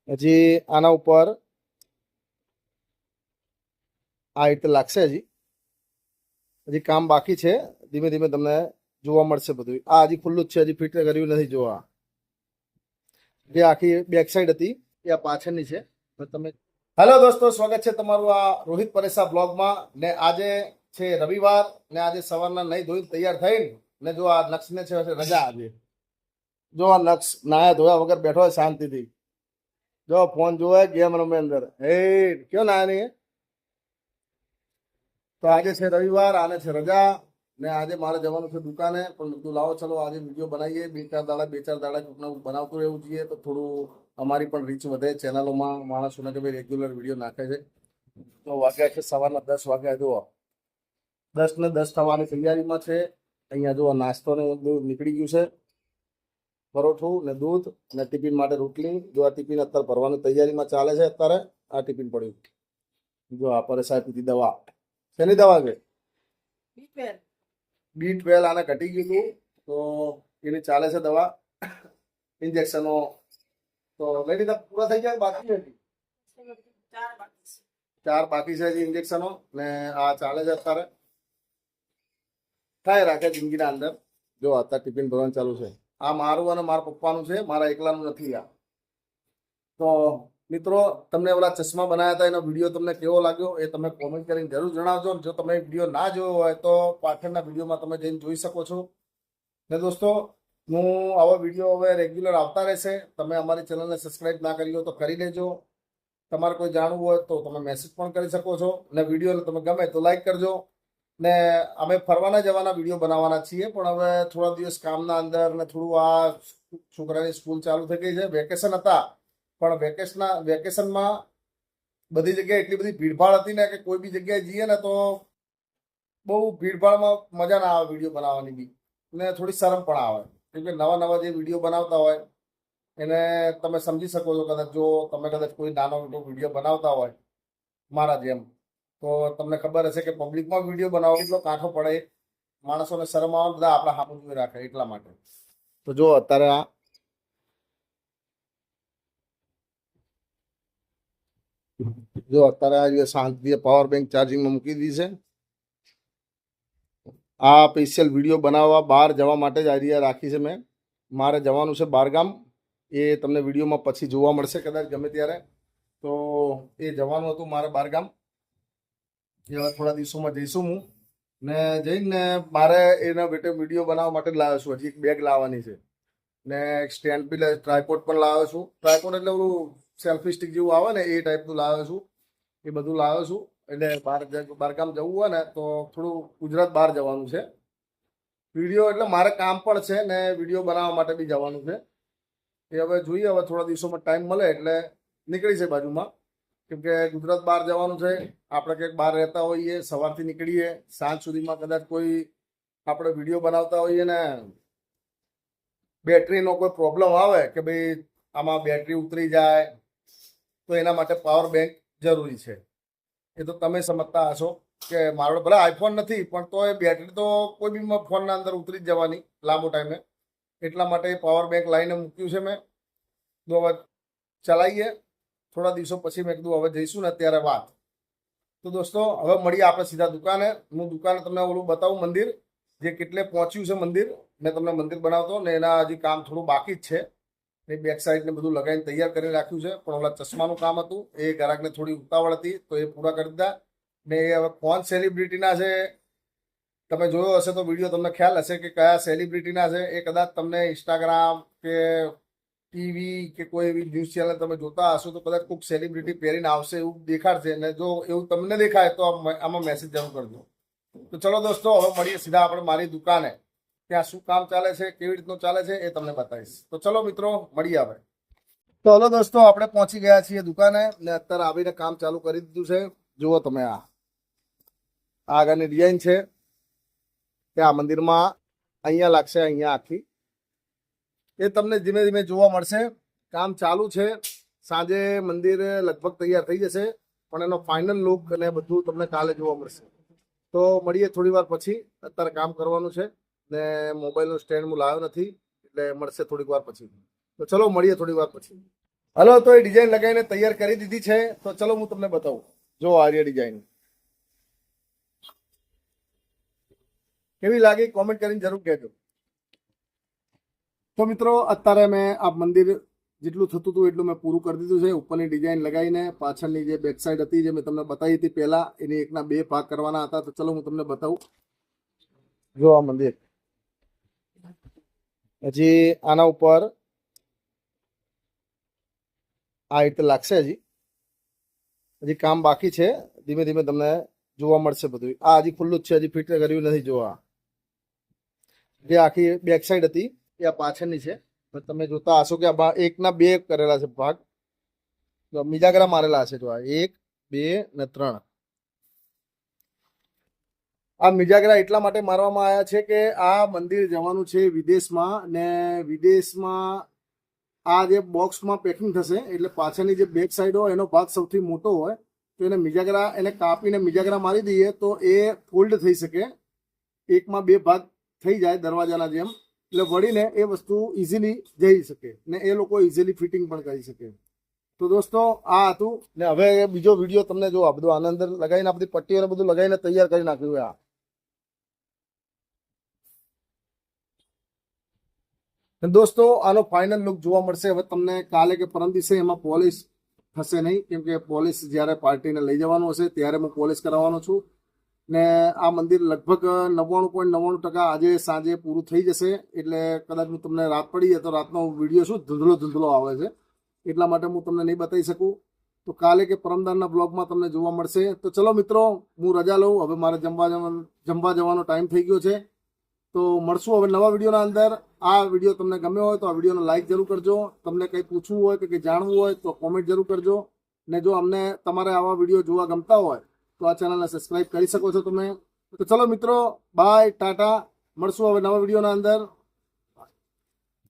હજી આના ઉપર આ રીતે લાગશે. હજી કામ બાકી છે. ધીમે ધીમે તમને જોવા મળશે બધું. આ હજી ખુલ્લું જ છે, હજી ફિટ કર્યું નથી. જોવા જે આખી બેક સાઈડ હતી એ આ પાછળની છે. તમે હેલો દોસ્તો, સ્વાગત છે તમારું આ રોહિત પરેશા બ્લોગમાં. ને આજે છે રવિવાર ને આજે સવારના નહીં ધોઈ તૈયાર થઈને ને જો આ નક્ષને છે રજા. આજે જો આ નક્ષ નાયા ધોયા વગર બેઠો હોય શાંતિથી. જો ફોન જોવે, ગેમ રમે અંદર. હે કયો નાયા નહીં? તો આજે છે રવિવાર, આને છે રજા ને આજે મારે જવાનું છે દુકાને. પણ તું લાવો ચલો આજે વિડીયો બનાવીએ. બે ચાર દાડા કોકને બનાવતું રહેવું જોઈએ તો થોડું અમારી પણ રીચ વધે ચેનલોમાં. માણસોને કે ભાઈ રેગ્યુલર વિડીયો નાખે છે. તો વાગ્યા છે સવારના 10 વાગ્યા. જુઓ 10 ને 10 થવાની તૈયારીમાં છે. અહીંયા જુઓ નાસ્તો ને બધું નીકળી ગયું છે. પરોઠું ને દૂધ ને ટિફિન માટે રોટલી. જો આ ટિફિન અત્યારે ભરવાની તૈયારીમાં ચાલે છે. અત્યારે આ ટિફિન પડ્યું. જો આ પરેશાન પીધી દવા. શેની દવા છે? B12 આને ઘટી ગયું હતું તો એની ચાલે છે દવા. ઇન્જેક્શનો તો લઈ લીધા. પૂરા થઈ ગયા બાકી હતી? 4 બાકી છે હજી ઇન્જેક્શનો ને આ ચાલે છે અત્યારે. થાય રાખે જિંદગીના અંદર. જો અત્યારે ટિફિન ભરવાનું ચાલુ છે. આ મારું અને મારા પપ્પાનું છે, મારા એકલાનું નથી. આ તો મિત્રો, તમને ઓલા ચશ્મા બનાવ્યા હતા એનો વિડીયો તમને કેવો લાગ્યો એ તમે કોમેન્ટ કરીને જરૂર જણાવજો. જો તમે વિડીયો ના જોયો હોય તો પાછળના વિડીયોમાં તમે જઈને જોઈ શકો છો. ને દોસ્તો, હું આવો વિડીયો હવે રેગ્યુલર આવતા રહેશે. તમે અમારી ચેનલને સબસ્ક્રાઈબ ના કરી લો તો કરી લેજો. તમારે કોઈ જાણવું હોય તો તમે મેસેજ પણ કરી શકો છો. ને વિડીયોને તમે ગમે તો લાઈક કરજો. ને અમે ફરવાના જવાના વિડીયો બનાવવાના છીએ, પણ હવે થોડા દિવસ કામના અંદર ને થોડું આ છોકરાની સ્કૂલ ચાલુ થઈ ગઈ છે. વેકેશન હતા પણ વેકેશનમાં બધી જગ્યાએ એટલી બધી ભીડભાડ હતી ને કે કોઈ બી જગ્યાએ જઈએ ને તો બહુ ભીડભાડમાં મજા ના આવે વિડીયો બનાવવાની બી. ને થોડી શરમ પણ આવે. કેમ કે નવા જે વિડીયો બનાવતા હોય એને તમે સમજી શકો છો. કદાચ જો તમે કદાચ કોઈ નાનો મોટો વિડીયો બનાવતા હોય મારા જેમ, તો તમને ખબર હશે કે પબ્લિકમાં વિડીયો બનાવો એટલો કાંઠો પડે. માણસોને શરમ આવે, બધા આપણા હાથ જોઈ રાખે એટલા માટે. તો જો અત્યારે આ શાંતિથી પાવર બેંક ચાર્જિંગમાં મૂકી દીધી છે. આ સ્પેશિયલ વિડીયો બનાવવા બહાર જવા માટે જ આઈડિયા રાખી છે મેં. મારે જવાનું છે બહારગામ. એ તમને વિડીયોમાં પછી જોવા મળશે કદાચ ગમે ત્યારે. તો એ જવાનું હતું મારે બહારગામ. એવા થોડા દિવસોમાં જઈશું હું. ને જઈને મારે એના બેટે વિડીયો બનાવવા માટે લાવ્યો છું. હજી એક બેગ લાવવાની છે ને એક સ્ટેન્ડ બી ટ્રાયપોડ પણ લાવ્યો છું. ટ્રાયપોડ એટલે ઓલું સેલ્ફી સ્ટિક જેવું આવે ને એ ટાઈપનું લાવ્યો છું. એ બધું લાવ્યો છું. એટલે બહારગામ જવું હોય ને તો થોડું ગુજરાત બહાર જવાનું છે. વિડીયો એટલે મારે કામ પણ છે ને વિડીયો બનાવવા માટે બી જવાનું છે. એ હવે જોઈએ, હવે થોડા દિવસોમાં ટાઈમ મળે એટલે નીકળી છે બાજુમાં. કેમ કે ગુજરાત બહાર જવાનું છે. આપણે ક્યાંક બહાર રહેતા હોઈએ, સવારથી નીકળીએ, સાંજ સુધીમાં કદાચ કોઈ આપણે વિડીયો બનાવતા હોઈએ ને બેટરીનો કોઈ પ્રોબ્લેમ આવે કે ભાઈ આમાં બેટરી ઉતરી જાય તો એના માટે પાવર બેંક જરૂરી છે. એ તો તમે સમજતા હશો કે મારો ભલે આઈફોન નથી પણ તો એ બેટરી તો કોઈ બી ફોનના અંદર ઉતરી જ જવાની લાંબો ટાઈમે. એટલા માટે પાવર બેંક લાવીને મૂક્યું છે મેં. તો હવે ચલાવીએ. થોડા દિવસો પછી મેં કીધું હવે જઈશું ને ત્યારે વાત. તો દોસ્તો, હવે મળીએ આપણે સીધા દુકાને. હું દુકાને તમને ઓલું બતાવું મંદિર, જે કેટલે પહોંચ્યું છે મંદિર. મેં તમને મંદિર બનાવતો ને એના હજી કામ થોડું બાકી જ છે. એ બેક સાઈડ ને બધું લગાવીને તૈયાર કરી રાખ્યું છે. પણ ઓલા ચશ્માનું કામ હતું એ ગ્રાહકને થોડી ઉતાવળ હતી તો એ પૂરા કરી દીધા. ને એ હવે કોણ સેલિબ્રિટીના છે તમે જોયો હશે તો વિડીયો તમને ખ્યાલ હશે કે કયા સેલિબ્રિટીના છે. એ કદાચ તમને ઇન્સ્ટાગ્રામ કે ટીવી કે કોઈ એવી ન્યૂઝ ચેનલ તમે જોતા હશો તો કદાચ કોઈક સેલિબ્રિટી પહેરીને આવશે એવું દેખાડશે. ને જો એવું તમને દેખાય તો આમાં મેસેજ જરૂર કરજો. તો ચલો દોસ્તો, હવે મળીએ સીધા આપણે મારી દુકાને. ત્યાં શું કામ ચાલે છે, કેવી રીતનું ચાલે છે એ તમને બતાવીશ. તો ચલો મિત્રો, મળીએ હવે. તો હલો દોસ્તો, આપણે પહોંચી ગયા છીએ દુકાને ને અત્યારે આવીને કામ ચાલુ કરી દીધું છે. જુઓ તમે આ આગળની ડિઝાઇન છે કે આ મંદિરમાં અહીંયા લાગશે, અહીંયા આખી. એ તમને ધીમે ધીમે જોવા મળશે. કામ ચાલુ છે. સાંજે મંદિર લગભગ તૈયાર થઈ જશે પણ એનો ફાઇનલ લુક અને બધું તમને કાલે જોવા મળશે. તો મળીએ થોડી વાર પછી. અત્યારે કામ કરવાનું છે ને મોબાઈલનું સ્ટેન્ડ હું લાવ્યો નથી એટલે મળશે થોડીક વાર પછી. તો ચલો મળીએ થોડી વાર પછી. હલો, તો એ ડિઝાઇન લગાવીને તૈયાર કરી દીધી છે. તો ચલો હું તમને બતાવું. જો આ ડિઝાઇન કેવી લાગી કોમેન્ટ કરીને જરૂર કહેજો. તો મિત્રો અત્યારે મેં આ મંદિર જેટલું થતું હતું એટલું મેં પૂરું કરી દીધું છે. ઉપરની ડિઝાઇન લગાવીને પાછળની જે બેક સાઈડ હતી જે મેં તમને બતાવી હતી પહેલા, એની એકના 2 ભાગ કરવાના હતા. તો ચલો હું તમને બતાવું. જો આ મંદિર હજી આના ઉપર આ રીતે લાગશે. હજી કામ બાકી છે. ધીમે ધીમે તમને જોવા મળશે બધું. આ હજી ખુલ્લું જ છે, હજી ફિટ કર્યું નથી. જોવા જે આખી બેક સાઈડ હતી એ આ પાછળની છે. તમે જોતા હશો કે આ એકના 2 કરેલા છે ભાગ. મિજાગરા મારેલા હશે. જો આ 1, 2 ને 3. આ મિજાગરા એટલા માટે મારવામાં આવ્યા છે કે આ મંદિર જવાનું છે વિદેશમાં, ને વિદેશમાં આ જે બોક્સમાં પેકિંગ થશે એટલે પાછળની જે બેક સાઈડ હોય એનો ભાગ સૌથી મોટો હોય, તો એને મિજાગરા એને કાપીને મિજાગરા મારી દઈએ તો એ ફોલ્ડ થઈ શકે. એકમાં 2 ભાગ થઈ જાય દરવાજાના જેમ, એટલે વળીને એ વસ્તુ ઇઝીલી જઈ શકે ને એ લોકો ઇઝીલી ફિટિંગ પણ કરી શકે. તો દોસ્તો આ હતું. ને હવે બીજો વિડીયો તમને જો આ બધું આના અંદર લગાવીને આ બધી પટ્ટીઓને બધું લગાવીને તૈયાર કરી નાખ્યું. દોસ્તો આનો ફાઇનલ લુક જોવા મળશે હવે તમને કાલે કે પરમ દિવસે. એમાં પોલિશ થશે નહીં, કેમ કે પોલિશ જ્યારે પાર્ટીને લઈ જવાનું હશે ત્યારે હું પોલિશ કરાવવાનો છું. ને આ મંદિર લગભગ 99.99% આજે સાંજે પૂરું થઈ જશે. એટલે કદાચ હું તમને રાત પડી જાય તો રાતનો વિડીયો શું ધૂંધળો આવે છે, એટલા માટે હું તમને નહીં બતાવી શકું. તો કાલે કે પરમદારના બ્લોગમાં તમને જોવા મળશે. તો ચલો મિત્રો, હું રજા લઉં. હવે મારે જમવા જવાનો ટાઈમ થઈ ગયો છે. તો મળશું હવે નવા વિડીયોના અંદર. આ વિડીયો તમને ગમ્યો હોય તો આ વિડીયોને લાઈક જરૂર કરજો. તમને કંઈ પૂછવું હોય કે કંઈ જાણવું હોય તો કોમેન્ટ જરૂર કરજો. ને જો અમને તમારે આવા વિડીયો જોવા ગમતા હોય તો આ ચેનલને સબસ્ક્રાઈબ કરી શકો છો તમે. તો ચલો મિત્રો, બાય, ટાટા. મળશું હવે નવા વિડીયોના અંદર.